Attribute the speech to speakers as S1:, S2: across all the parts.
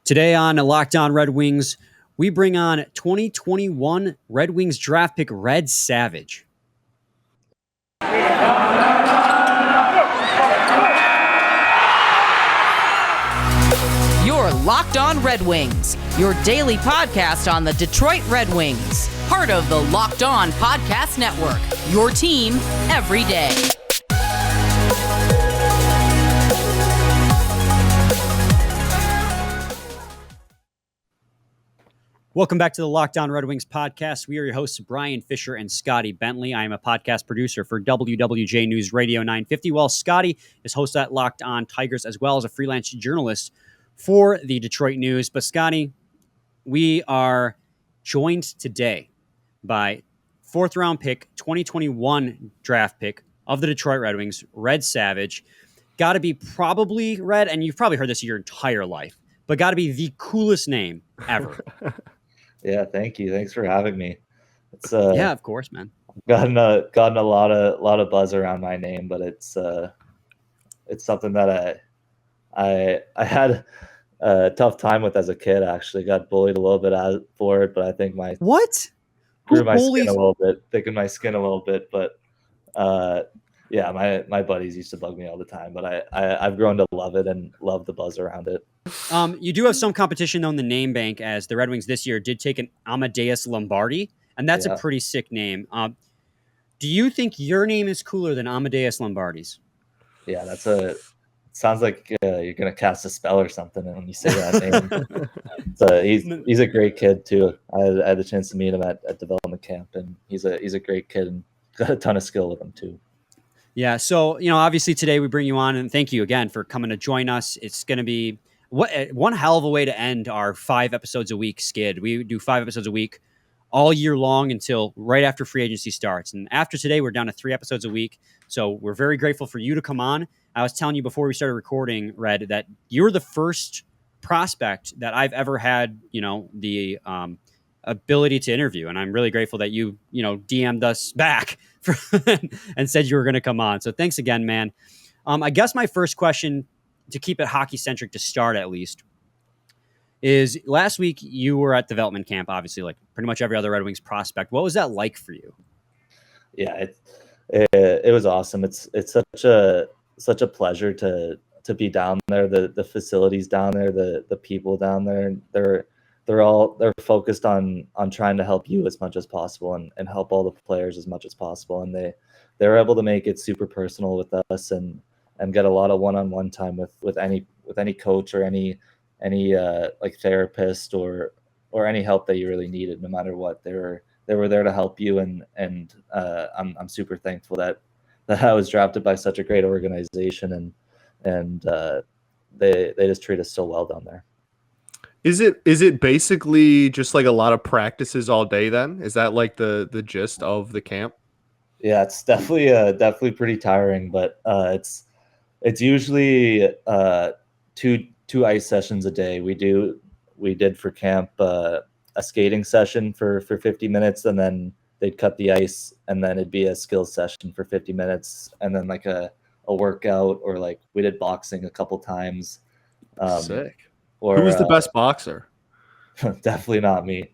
S1: Today on Locked On Red Wings, we bring on 2021 Red Wings draft pick Red Savage.
S2: You're Locked On Red Wings, your daily podcast on the Detroit Red Wings. Part of the Locked On Podcast Network, your team every day.
S1: Welcome back to the Locked On Red Wings podcast. We are your hosts, Brian Fisher and Scotty Bentley. I am a podcast producer for WWJ News Radio 950, while Scotty is host at Locked On Tigers, as well as a freelance journalist for the Detroit News. But Scotty, we are joined today by fourth round pick, 2021 draft pick of the Detroit Red Wings, Red Savage. Got to be probably, Red, and you've probably heard this your entire life, but got to be the coolest name ever.
S3: Yeah, thank you. Thanks for having me. It's
S1: yeah, of course, man.
S3: Gotten a lot of buzz around my name, but it's something that I had a tough time with as a kid. Actually, got bullied a little bit for it, but I think grew my skin a little bit, thickened my skin a little bit. But yeah, my buddies used to bug me all the time, but I've grown to love it and love the buzz around it.
S1: You do have some competition though in the name bank, as the Red Wings this year did take an Amadeus Lombardi, and that's a pretty sick name. Do you think your name is cooler than Amadeus Lombardi's?
S3: Yeah, sounds like you're gonna cast a spell or something when you say that name. So he's a great kid too. I had the chance to meet him at development camp, and he's a great kid and got a ton of skill with him too.
S1: Yeah, so obviously today we bring you on, and thank you again for coming to join us. It's going to be one hell of a way to end our 5 episodes a week skid. We do 5 episodes a week all year long until right after free agency starts. And after today, we're down to 3 episodes a week. So we're very grateful for you to come on. I was telling you before we started recording, Red, that you're the first prospect that I've ever had, the ability to interview. And I'm really grateful that you DM'd us back and said you were going to come on. So thanks again, man. I guess my first question, to keep it hockey-centric to start at least, is last week you were at development camp, obviously, like pretty much every other Red Wings prospect. What was that like for you?
S3: Yeah, it was awesome. It's such a pleasure to be down there. The facilities down there, the people down there, they're focused on trying to help you as much as possible and help all the players as much as possible. And they were able to make it super personal with us and get a lot of one-on-one time with any coach or any like therapist or any help that you really needed, no matter what. They were there to help you, and I'm super thankful that I was drafted by such a great organization, and they just treat us so well down there.
S4: Is it basically just like a lot of practices all day then? Is that like the gist of the camp? Yeah,
S3: it's definitely pretty tiring, but it's usually two ice sessions a day. We did for camp a skating session for 50 minutes, and then they'd cut the ice, and then it'd be a skills session for 50 minutes, and then like a workout, or like we did boxing a couple times.
S4: Sick. Who was the best boxer?
S3: Definitely not me.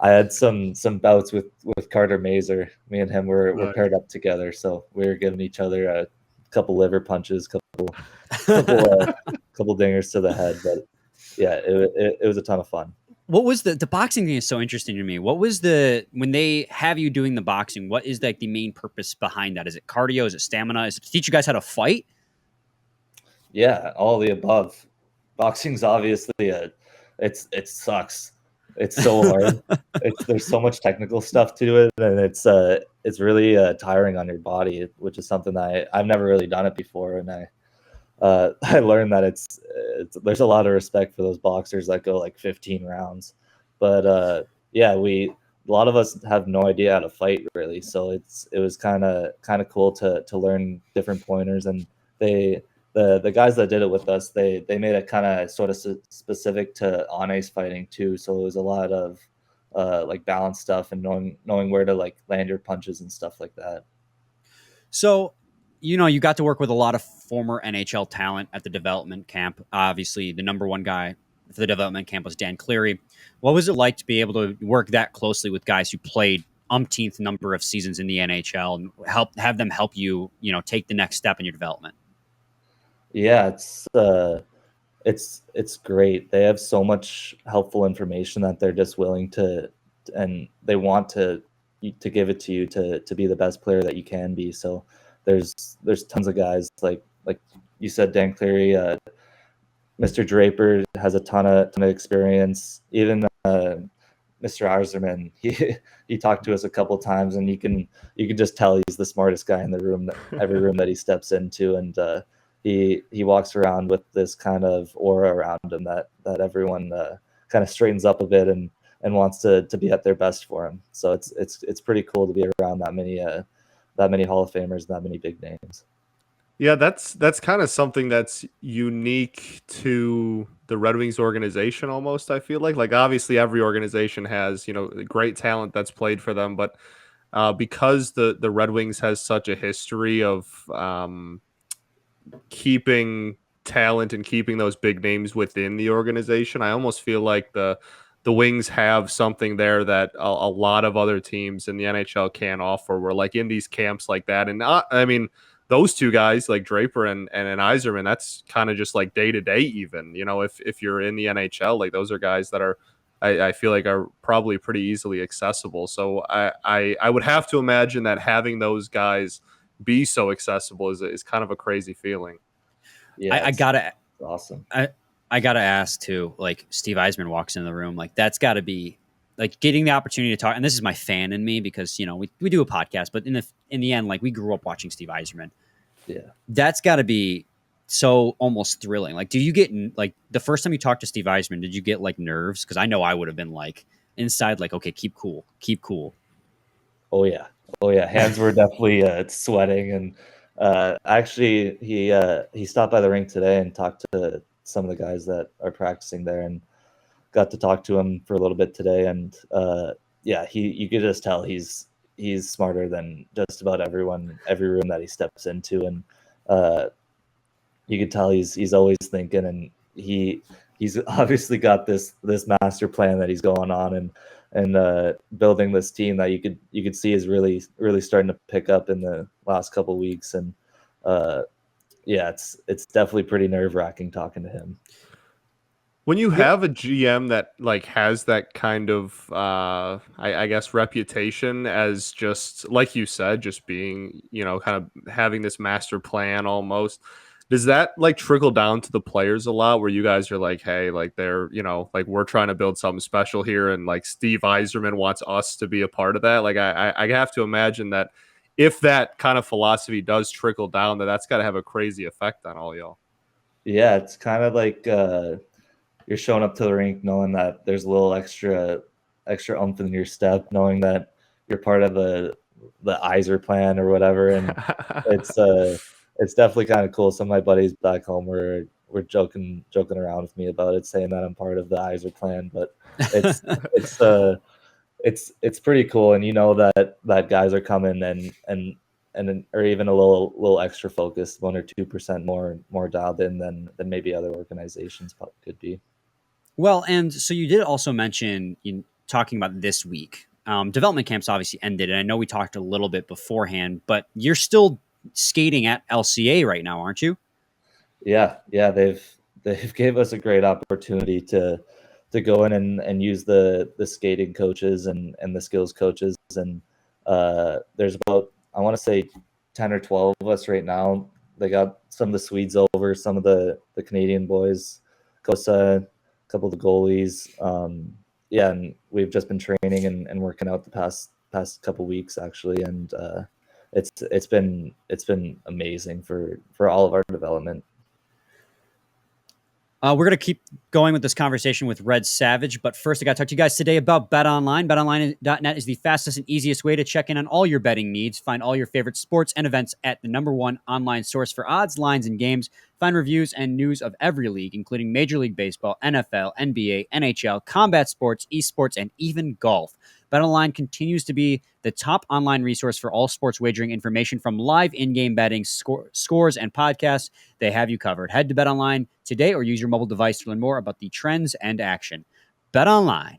S3: I had some bouts with Carter Mazer. Me and him were paired up together, so we were giving each other a couple liver punches, couple dingers to the head. But yeah, it was a ton of fun.
S1: What was the boxing thing is so interesting to me. What was when they have you doing the boxing, what is like the main purpose behind that? Is it cardio? Is it stamina? Is it to teach you guys how to fight?
S3: Yeah, all the above. Boxing's obviously it sucks. It's so hard. There's so much technical stuff to it, and it's really tiring on your body, which is something that I've never really done it before, and I learned that there's a lot of respect for those boxers that go like 15 rounds, but yeah, a lot of us have no idea how to fight really, so it was kind of cool to learn different pointers, and the guys that did it with us, they made it kind of sort of specific to on ice fighting too. So it was a lot of like balance stuff and knowing where to like land your punches and stuff like that.
S1: So you got to work with a lot of former NHL talent at the development camp. Obviously, the number one guy for the development camp was Dan Cleary. What was it like to be able to work that closely with guys who played umpteenth number of seasons in the NHL and have them help you, take the next step in your development?
S3: Yeah, it's great. They have so much helpful information that they're just willing to, and they want to give it to you to be the best player that you can be. So there's tons of guys like you said, Dan Cleary, Mr. Draper has a ton of experience. Even Mr. Arserman, he talked to us a couple times, and you can just tell he's the smartest guy in the room, every room that he steps into, and he walks around with this kind of aura around him that everyone kind of straightens up a bit and wants to be at their best for him. So it's pretty cool to be around that many Hall of Famers, that many big names.
S4: Yeah, that's kind of something that's unique to the Red Wings organization almost, I feel like obviously every organization has, great talent that's played for them, but because the Red Wings has such a history of keeping talent and keeping those big names within the organization, I almost feel like the Wings have something there that a lot of other teams in the NHL can't offer. We're like in these camps like that, and I mean, those two guys like Draper and Yzerman, that's kind of just like day to day. Even if you're in the NHL, like those are guys that are I feel like are probably pretty easily accessible. So I would have to imagine that having those guys be so accessible is kind of a crazy feeling.
S3: Yeah,
S1: I gotta
S3: awesome.
S1: I gotta ask too. Like Steve Yzerman walks in the room, like that's got to be like getting the opportunity to talk. And this is my fan in me because we do a podcast, but in the end, like we grew up watching Steve Yzerman.
S3: Yeah,
S1: That's got to be so almost thrilling. Like, do you get like the first time you talked to Steve Yzerman, did you get like nerves? Because I know I would have been like inside, like, okay, keep cool.
S3: Oh yeah. Hands were definitely sweating, and actually he stopped by the rink today and talked to some of the guys that are practicing there, and got to talk to him for a little bit today. And yeah, you could just tell he's smarter than just about everyone, every room that he steps into, and you could tell he's always thinking, and he's obviously got this master plan that he's going on, and building this team that you could see is really starting to pick up in the last couple of weeks. And yeah, it's definitely pretty nerve-wracking talking to him.
S4: When you have a GM that like has that kind of I guess reputation as just like you said, just being, kind of having this master plan almost, does that like trickle down to the players a lot where you guys are like, hey, like they're, like we're trying to build something special here, and like Steve Yzerman wants us to be a part of that? Like I have to imagine that if that kind of philosophy does trickle down, that's got to have a crazy effect on all y'all.
S3: Yeah, it's kind of like you're showing up to the rink knowing that there's a little extra oomph in your step, knowing that you're part of the Iser plan or whatever. And it's definitely kind of cool. Some of my buddies back home were joking around with me about it, saying that I'm part of the Iser plan. But it's pretty cool, and that guys are coming and or even a little extra focused, 1 or 2% more dialed in than maybe other organizations could be.
S1: Well, and so you did also mention in talking about this week, development camps obviously ended, and I know we talked a little bit beforehand, but you're still skating at LCA right now, aren't you?
S3: Yeah, they've gave us a great opportunity to go in and use the skating coaches and the skills coaches, and there's about, I want to say 10 or 12 of us right now. They got some of the Swedes over, some of the Canadian boys, Kosa, a couple of the goalies. Yeah, and we've just been training and working out the past couple weeks actually, and it's been amazing for all of our development.
S1: We're going to keep going with this conversation with Red Savage, but first I got to talk to you guys today about BetOnline. BetOnline.net is the fastest and easiest way to check in on all your betting needs. Find all your favorite sports and events at the #1 online source for odds, lines, and games. Find reviews and news of every league, including Major League Baseball, NFL, NBA, NHL, combat sports, esports, and even golf. BetOnline continues to be the top online resource for all sports wagering information from live in-game betting, scores, and podcasts. They have you covered. Head to BetOnline today or use your mobile device to learn more about the trends and action. BetOnline,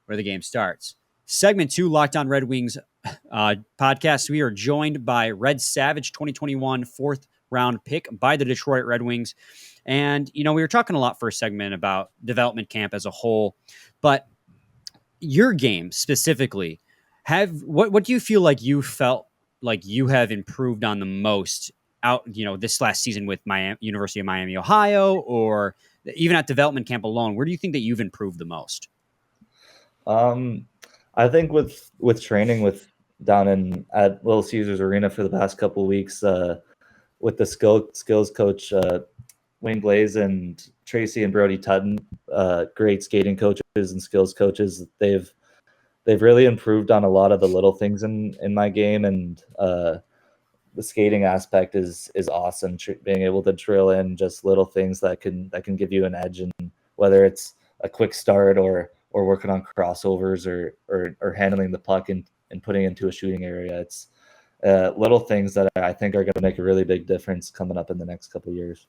S1: where the game starts. Segment 2, Locked On Red Wings podcast. We are joined by Red Savage, 2021 fourth round pick by the Detroit Red Wings. And, we were talking a lot first segment about development camp as a whole, but your game specifically, what do you feel like you felt like you have improved on the most out, this last season with University of Miami, Ohio, or even at development camp alone? Where do you think that you've improved the most?
S3: I think with training down at Little Caesars Arena for the past couple of weeks, with the skills coach Wayne Blaze and Tracy and Brody Tutton, great skating coaches and skills coaches. They've really improved on a lot of the little things in my game, and the skating aspect is awesome. Being able to drill in just little things that can give you an edge, and whether it's a quick start or working on crossovers or handling the puck and putting it into a shooting area. It's little things that I think are going to make a really big difference coming up in the next couple of years.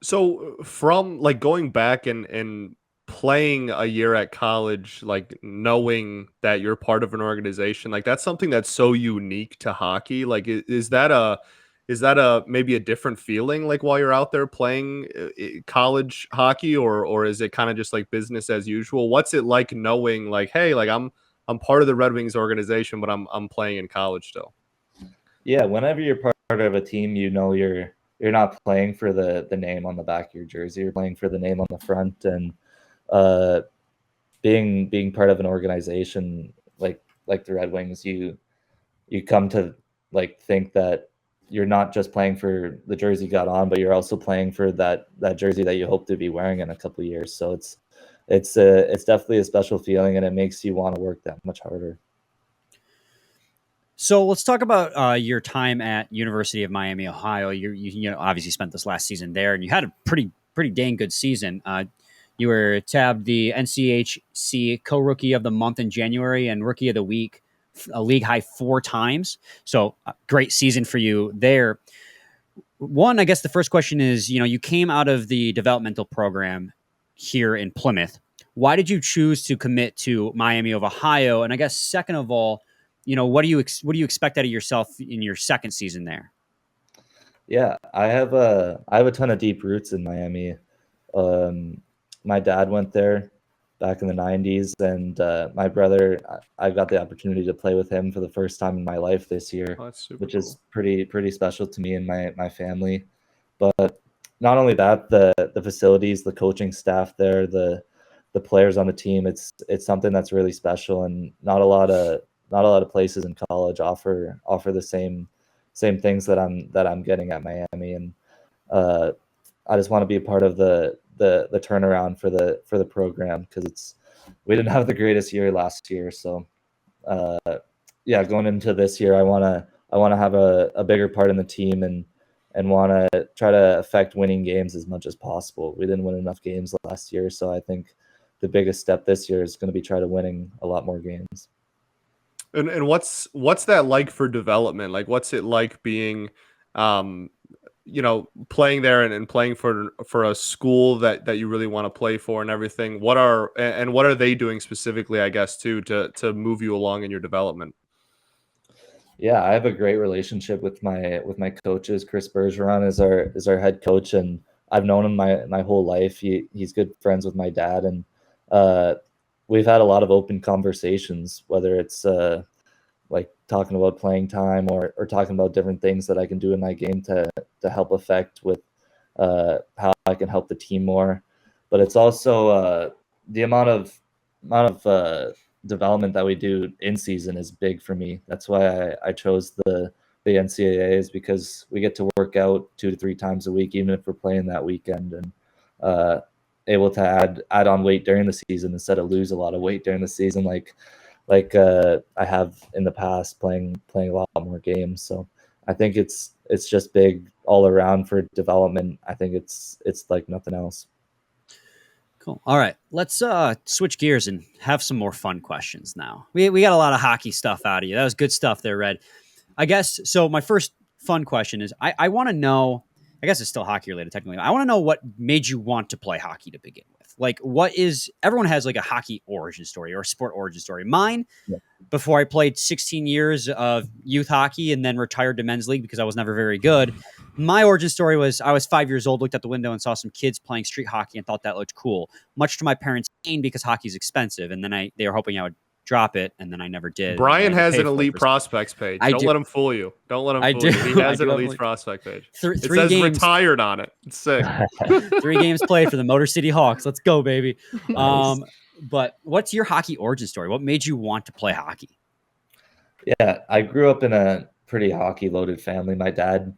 S4: So from like going back and playing a year at college, like knowing that you're part of an organization, like that's something that's so unique to hockey. Like, is that a maybe a different feeling like while you're out there playing college hockey, or is it kind of just like business as usual? What's it like knowing like, hey, like I'm part of the Red Wings organization, but I'm playing in college still?
S3: Yeah, whenever you're part of a team, you're not playing for the name on the back of your jersey. You're playing for the name on the front, and being part of an organization like the Red Wings, you come to like think that you're not just playing for the jersey you got on, but you're also playing for that jersey that you hope to be wearing in a couple of years. So it's definitely a special feeling, and it makes you want to work that much harder.
S1: So let's talk about your time at University of Miami, Ohio. You obviously spent this last season there, and you had a pretty dang good season. You were tabbed the NCHC Co-Rookie of the Month in January and Rookie of the Week, a league high 4 times. So great season for you there. One, I guess the first question is, you came out of the developmental program here in Plymouth. Why did you choose to commit to Miami of Ohio? And I guess second of all, what do you expect out of yourself in your second season there?
S3: Yeah, I have a ton of deep roots in Miami. My dad went there back in the 90s, and my brother, I got the opportunity to play with him for the first time in my life this year, which is pretty special to me and my family. But not only that, the facilities, the coaching staff there, the players on the team, it's something that's really special, and not a lot of places in college offer the same things that I'm getting at Miami. And I just want to be a part of the turnaround for the program, because we didn't have the greatest year last year. So going into this year, I want to have a bigger part in the team, and want to try to affect winning games as much as possible. We didn't win enough games last year, so I think the biggest step this year is going to be try to winning a lot more games.
S4: And what's that like for development? Like, what's it like being, playing there and playing for a school that you really want to play for and everything? What are they doing specifically, I guess, too, to move you along in your development?
S3: Yeah, I have a great relationship with my coaches. Chris Bergeron is our head coach, and I've known him my whole life. He's good friends with my dad, and we've had a lot of open conversations, whether it's like talking about playing time or talking about different things that I can do in my game to help affect with how I can help the team more. But it's also the amount of development that we do in season is big for me. That's why I chose the NCAAs, because we get to work out 2 to 3 times a week, even if we're playing that weekend, and able to add on weight during the season instead of lose a lot of weight during the season, like I have in the past playing a lot more games. So I think it's just big all around for development. I think it's like nothing else.
S1: Cool. All right, let's switch gears and have some more fun questions now. We got a lot of hockey stuff out of you. That was good stuff there, Red. I guess so. My first fun question is I want to know. I guess it's still hockey related technically. I want to know what made you want to play hockey to begin with. Like, what is everyone has like a hockey origin story or a sport origin story. Mine, before I played 16 years of youth hockey and then retired to men's league because I was never very good. My origin story was I was 5 years old, looked out the window and saw some kids playing street hockey and thought that looked cool, much to my parents' pain because hockey is expensive. And then they were hoping I would drop it, and then I never did.
S4: Brian has an elite prospects page. Don't let him fool you. Don't let him fool you. He has an elite prospect page. It says games, retired on it. It's sick.
S1: 3 games played for the Motor City Hawks. Let's go, baby. Nice. But what's your hockey origin story? What made you want to play hockey?
S3: Yeah, I grew up in a pretty hockey-loaded family. My dad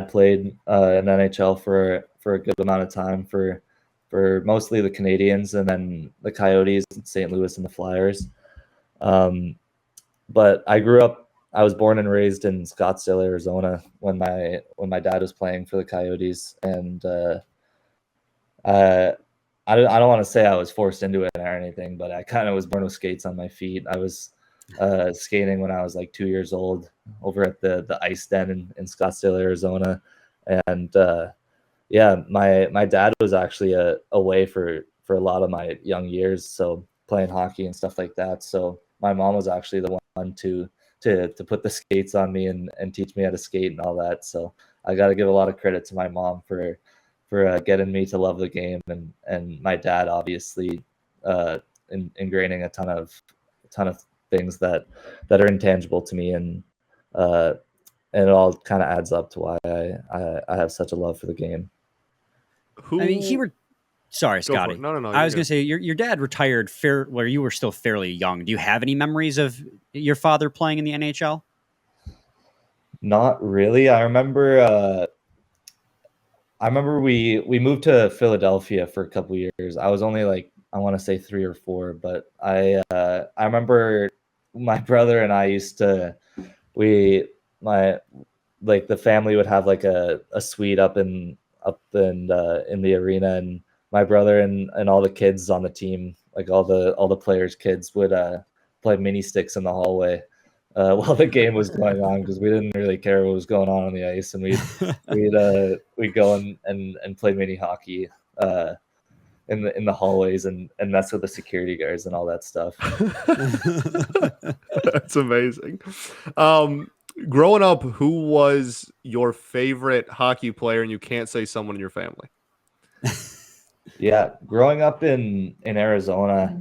S3: played in NHL for a good amount of time for mostly the Canadians and then the Coyotes, St. Louis, and the Flyers. But I was born and raised in Scottsdale, Arizona when my dad was playing for the Coyotes. And I don't want to say I was forced into it or anything, but I kind of was born with skates on my feet. I was skating when I was like 2 years old over at the Ice Den in Scottsdale, Arizona. And my dad was actually away for a lot of my young years, so playing hockey and stuff like that. So my mom was actually the one to put the skates on me and teach me how to skate and all that. So I got to give a lot of credit to my mom for getting me to love the game, and my dad obviously ingraining a ton of things that are intangible to me, and it all kind of adds up to why I have such a love for the game.
S1: Sorry, Scotty.
S4: No.
S1: I was going to say your dad retired where you were still fairly young. Do you have any memories of your father playing in the NHL?
S3: Not really. I remember we moved to Philadelphia for a couple of years. I was only like, I want to say 3 or 4, but I remember my brother and I used to the family would have like a suite up in the arena, and my brother and all the kids on the team, like all the players' kids, would play mini sticks in the hallway while the game was going on, because we didn't really care what was going on the ice, and we'd go and play mini hockey in the hallways and mess with the security guards and all that stuff.
S4: That's amazing. Growing up, who was your favorite hockey player? And you can't say someone in your family.
S3: Yeah, growing up in Arizona,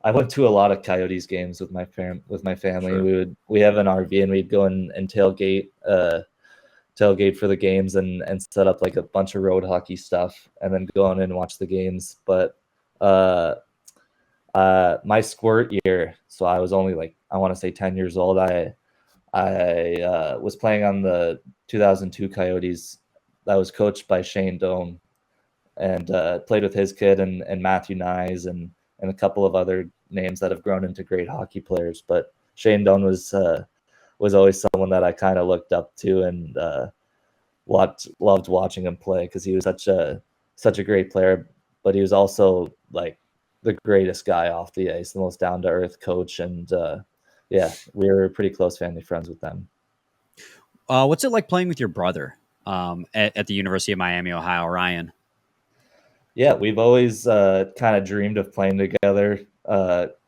S3: I went to a lot of Coyotes games with my family. Sure. We have an RV, and we'd go and tailgate for the games and set up like a bunch of road hockey stuff, and then go on and watch the games. But my squirt year, so I was only like, I want to say 10 years old. I was playing on the 2002 Coyotes that was coached by Shane Doan, and played with his kid and Matthew Nyes and a couple of other names that have grown into great hockey players. But Shane Doan was always someone that I kind of looked up to and loved watching him play, because he was such a great player, but he was also like the greatest guy off the ice, the most down to earth coach, and we were pretty close family friends with them.
S1: What's it like playing with your brother at the University of Miami, Ohio, Ryan?
S3: Yeah, we've always kind of dreamed of playing together.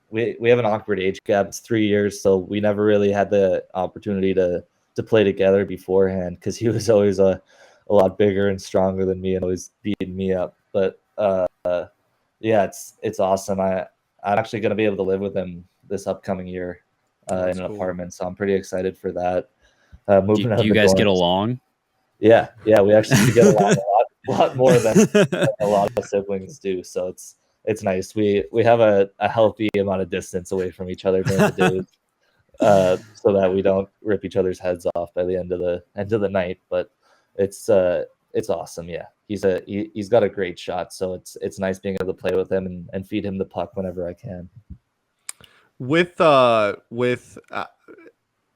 S3: We have an awkward age gap. It's 3 years, so we never really had the opportunity to play together beforehand, because he was always a lot bigger and stronger than me and always beating me up. But it's awesome. I'm actually going to be able to live with him this upcoming year in an apartment, so I'm pretty excited for that.
S1: Do you guys get along?
S3: Yeah, we actually get along a lot more than a lot of siblings do. So it's nice. We have a healthy amount of distance away from each other during the days, so that we don't rip each other's heads off by the end of the night. But it's awesome. Yeah, he's got a great shot, so it's nice being able to play with him and feed him the puck whenever I can.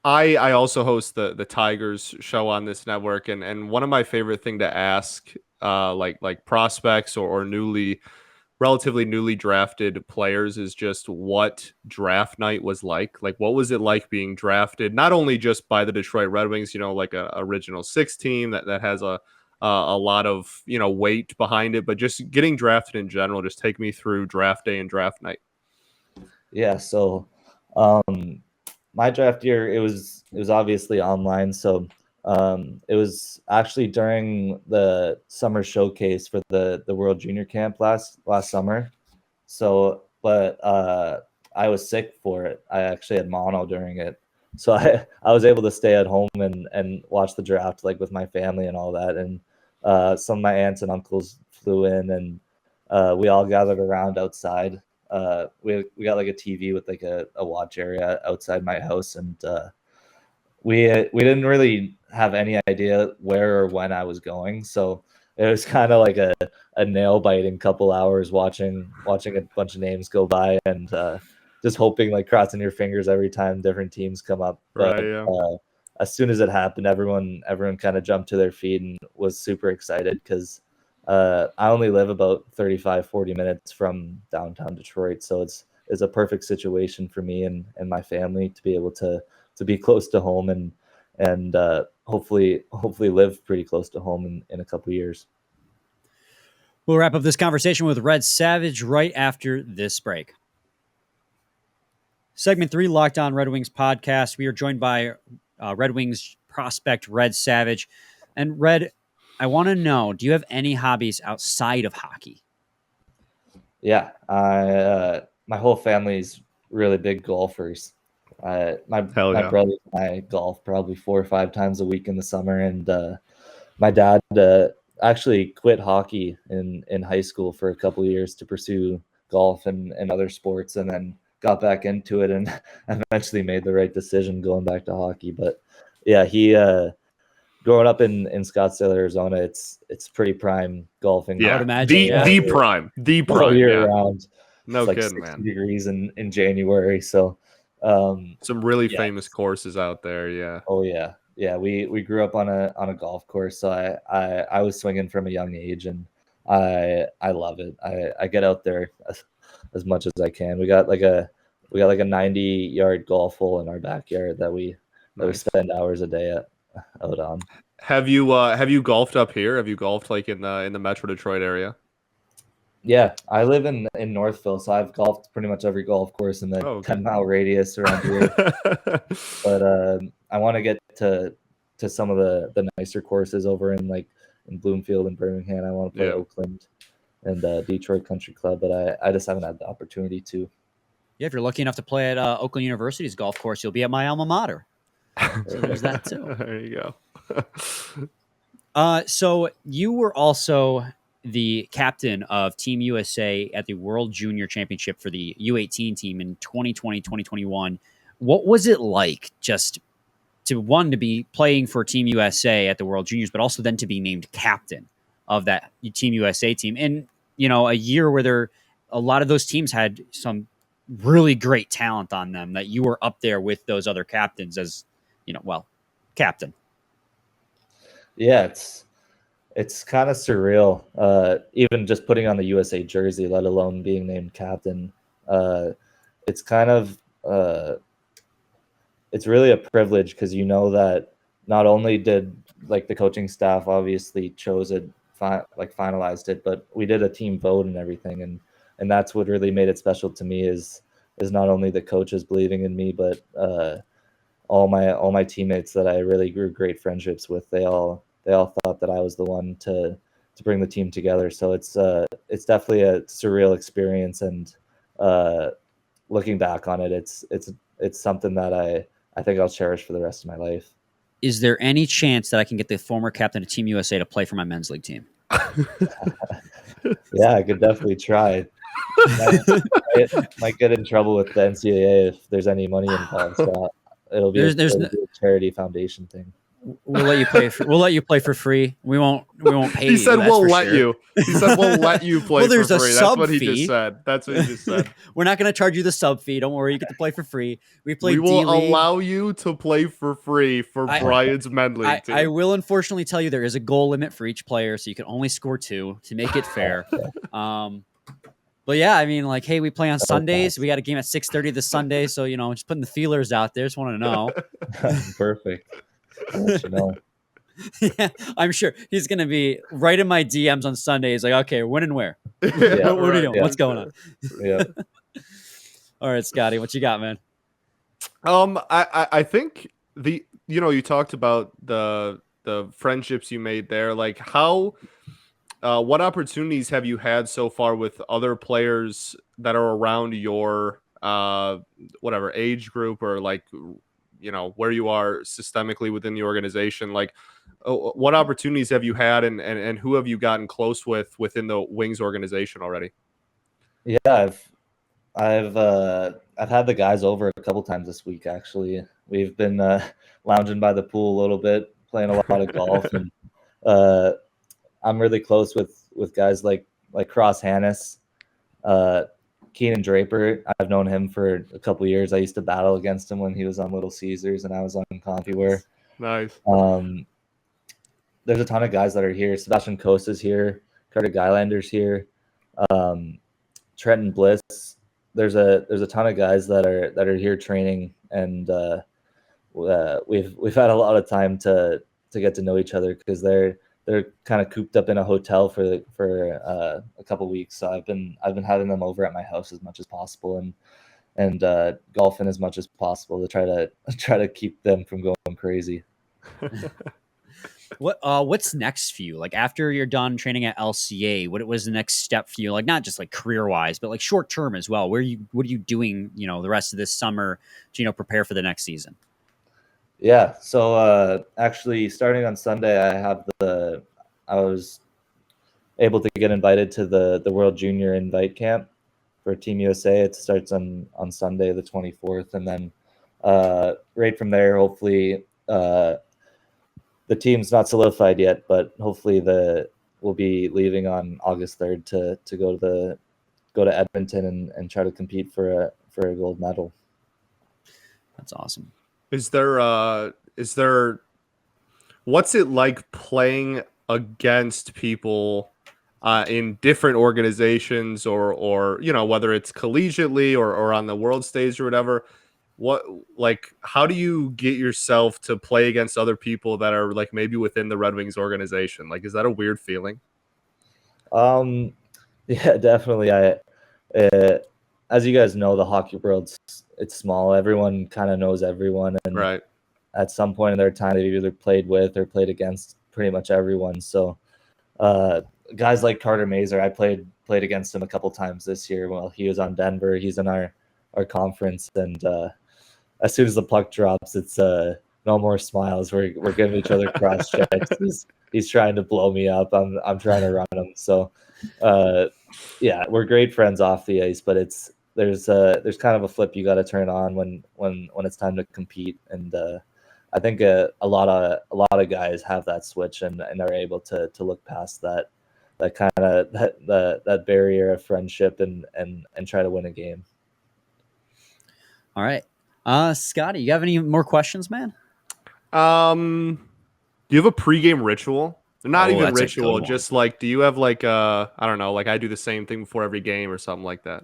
S4: I also host the Tigers show on this network, and one of my favorite thing to ask like prospects or newly relatively newly drafted players is just what draft night was like. Like, what was it like being drafted, not only just by the Detroit Red Wings, like a original six team that has a lot of, weight behind it, but just getting drafted in general. Just take me through draft day and draft night.
S3: Yeah. So, my draft year, it was obviously online. So, it was actually during the summer showcase for the World Junior Camp last summer. So, but I was sick for it. I actually had mono during it. So I was able to stay at home and watch the draft like with my family and all that. And some of my aunts and uncles flew in, and we all gathered around outside. We got like a TV with like a watch area outside my house, and we didn't really have any idea where or when I was going. So it was kind of like a nail biting couple hours watching a bunch of names go by, and just hoping, like crossing your fingers every time different teams come up. But
S4: Right, yeah.
S3: As soon as it happened, everyone kind of jumped to their feet and was super excited, because I only live about 35-40 minutes from downtown Detroit, so it's a perfect situation for me and my family to be able to be close to home and hopefully live pretty close to home in a couple of years.
S1: We'll wrap up this conversation with Red Savage right after this break. Segment 3, Locked On Red Wings podcast. We are joined by Red Wings prospect Red Savage. And Red, I want to know, do you have any hobbies outside of hockey?
S3: Yeah, my whole family's really big golfers. My brother and I golf probably 4 or 5 times a week in the summer, and my dad actually quit hockey in high school for a couple of years to pursue golf and other sports, and then got back into it and eventually made the right decision going back to hockey. But yeah, he growing up in Scottsdale, Arizona, it's pretty prime golfing.
S4: Yeah,
S1: I would imagine,
S4: the prime
S3: all year round.
S4: No
S3: it's like
S4: kidding,
S3: 60
S4: man.
S3: degrees in January. So
S4: some really famous courses out there. Yeah.
S3: Oh yeah. Yeah. We grew up on a golf course. So I was swinging from a young age, and I love it. I get out there as much as I can. We got like a 90-yard golf hole in our backyard that we spend hours a day out on.
S4: Have you golfed up here? Have you golfed like in the Metro Detroit area?
S3: Yeah, I live in Northville, so I've golfed pretty much every golf course in the 10-mile radius around here. But I want to get to some of the nicer courses over in Bloomfield and Birmingham. I want to play Oakland and Detroit Country Club, but I just haven't had the opportunity to.
S1: Yeah, if you're lucky enough to play at Oakland University's golf course, you'll be at my alma mater. So there's that too.
S4: There you go.
S1: So you were also the captain of Team USA at the World Junior Championship for the U18 team in 2020-2021. What was it like just to be playing for Team USA at the World Juniors, but also then to be named captain of that Team USA team? And, a year where a lot of those teams had some really great talent on them, that you were up there with those other captains as, captain.
S3: Yeah, it's kind of surreal, even just putting on the USA jersey, let alone being named captain. It's kind of it's really a privilege, because that not only did the coaching staff obviously chose it, finalized it, but we did a team vote and everything, and that's what really made it special to me is not only the coaches believing in me, but all my teammates that I really grew great friendships with. They all thought that I was the one to bring the team together. So it's definitely a surreal experience, and looking back on it, it's something that I think I'll cherish for the rest of my life.
S1: Is there any chance that I can get the former captain of Team USA to play for my men's league team?
S3: Yeah, I could definitely try. Might get in trouble with the NCAA if there's any money involved. So it'll be a charity foundation thing.
S1: We'll let you play. We'll let you play for free. We won't pay you.
S4: He said we'll let
S1: sure.
S4: you. He said we'll let you play
S1: there's
S4: for
S1: a
S4: free.
S1: sub
S4: That's what he
S1: fee.
S4: just said. That's what he just said.
S1: We're not going to charge you the sub fee. Don't worry. You get to play for free. We will
S4: D-League. Allow you to play for free for Brian's men league team.
S1: I will unfortunately tell you there is a goal limit for each player, so you can only score 2 to make it fair. But yeah, I mean, like, hey, we play on
S3: So
S1: Sundays.
S3: fast.
S1: We got a game at 6:30 this Sunday, so just putting the feelers out there. Just want to know.
S3: Perfect. I'll let you know.
S1: Yeah, I'm sure he's gonna be right in my DMs on Sunday. He's like, okay, when and where?
S3: Yeah,
S1: What are you doing?
S3: yeah.
S1: What's going on?
S3: Yeah.
S1: All right, Scotty, what you got, man?
S4: I think you talked about the friendships you made there. Like how what opportunities have you had so far with other players that are around your whatever age group, or like where you are systemically within the organization? Like what opportunities have you had, and who have you gotten close with within the Wings organization already?
S3: Yeah, I've had the guys over a couple times this week. Actually, we've been lounging by the pool a little bit, playing a lot of golf, and I'm really close with guys like Cross Hannes, Keenan Draper. I've known him for a couple years. I used to battle against him when he was on Little Caesars and I was on CompuWare.
S4: Nice.
S3: There's a ton of guys that are here. Sebastian Costa's here. Carter Guylander's here. Trenton Bliss. There's a ton of guys that are here training, and we've had a lot of time to get to know each other because they're kind of cooped up in a hotel for a couple weeks. So I've been having them over at my house as much as possible and golfing as much as possible to try to keep them from going crazy.
S1: What's next for you? Like after you're done training at LCA, what was the next step for you? Like not just like career wise, but like short term as well. What are you doing? The rest of this summer to prepare for the next season.
S3: Yeah. So actually, starting on Sunday, I was able to get invited to the World Junior Invite Camp for Team USA. It starts on Sunday the 24th, and then right from there, hopefully. The team's not solidified yet, but hopefully we'll be leaving on August 3rd to go to Edmonton and try to compete for a gold medal.
S1: That's awesome.
S4: Is there what's it like playing against people in different organizations or whether it's collegiately or on the world stage or whatever? How do you get yourself to play against other people that are like maybe within the Red Wings organization? Like, is that a weird feeling?
S3: Yeah, definitely. As you guys know, the hockey world's it's small. Everyone kind of knows everyone, and
S4: right.
S3: At some point in their time, they've either played with or played against pretty much everyone. So, guys like Carter Mazer, I played against him a couple times this year. Well, he was on Denver. He's in our conference, and as soon as the puck drops, it's no more smiles. We're giving each other cross checks. He's trying to blow me up. I'm trying to run him. So, yeah, we're great friends off the ice, but there's kind of a flip you got to turn on when it's time to compete. And I think a lot of guys have that switch and are able to look past that kind of that barrier of friendship and try to win a game.
S1: All right. Scotty, you have any more questions, man?
S4: Do you have a pregame ritual? Not even ritual,
S1: just
S4: just like, do you have like I don't know, like I do the same thing before every game or something like that?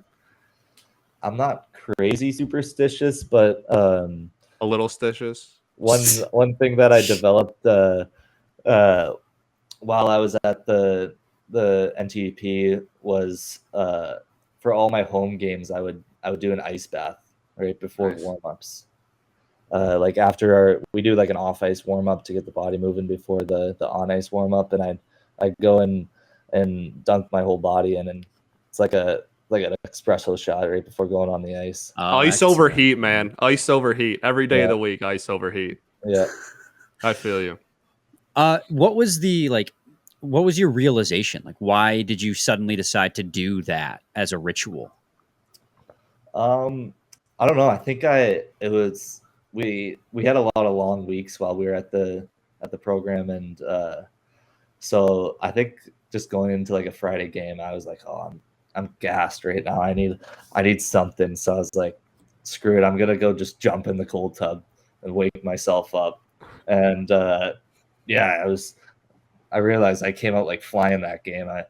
S3: I'm not crazy superstitious, but
S4: a little stitious.
S3: One thing that I developed while I was at the NTP was for all my home games, I would do an ice bath right before warm-ups. Like after we do like an off ice warm up to get the body moving before the on ice warm up, and I'd go and dunk my whole body in, and it's like an espresso shot right before going on the ice.
S4: Ice overheat, man. Ice overheat every day of the week. Ice overheat.
S3: Yeah,
S4: I feel you.
S1: What was your realization? Like, why did you suddenly decide to do that as a ritual?
S3: I don't know. I think we had a lot of long weeks while we were at the program, and so I think just going into like a Friday game, I was like, oh, I'm gassed right now. I need something. So I was like, screw it, I'm gonna go just jump in the cold tub and wake myself up. And yeah, I realized I came out like flying that game. I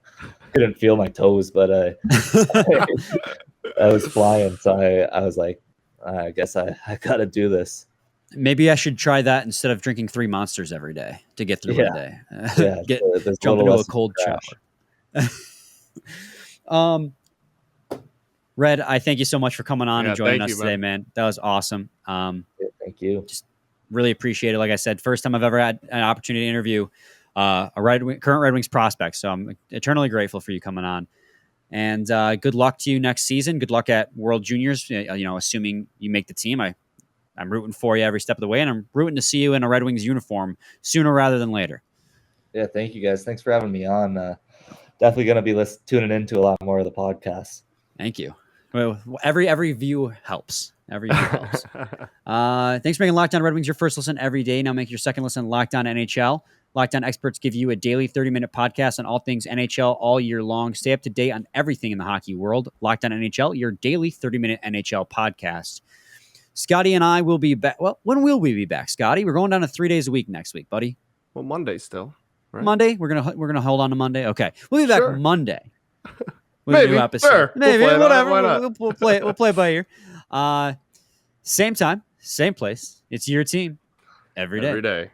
S3: couldn't feel my toes, but I was flying. So I was like, I guess I got to do this.
S1: Maybe I should try that instead of drinking 3 Monsters every day to get through a day.
S3: Yeah,
S1: Jump into a cold shower. Red, I thank you so much for coming on and joining us today, man. That was awesome.
S3: Thank you.
S1: Just really appreciate it. Like I said, first time I've ever had an opportunity to interview a current Red Wings prospect. So I'm eternally grateful for you coming on. And good luck to you next season. Good luck at World Juniors. Assuming you make the team, I'm rooting for you every step of the way, and I'm rooting to see you in a Red Wings uniform sooner rather than later.
S3: Yeah, thank you guys. Thanks for having me on. Definitely going to be tuning into a lot more of the podcast.
S1: Thank you. Well, every view helps. Every view helps. Thanks for making Locked On Red Wings your first listen every day. Now make your second listen Locked On NHL. Locked On experts give you a daily 30-minute podcast on all things NHL all year long. Stay up to date on everything in the hockey world. Locked On NHL, your daily 30-minute NHL podcast. Scotty and I will be back. Well, when will we be back, Scotty? We're going down to 3 days a week next week, buddy.
S4: Well, Monday still. Right?
S1: Monday? We're gonna hold on to Monday. Okay, we'll be back Monday.
S4: Maybe.
S1: Sure. Maybe.
S4: We'll
S1: whatever.
S4: Why not?
S1: We'll play it by ear. Same time, same place. It's your team every day.
S4: Every day.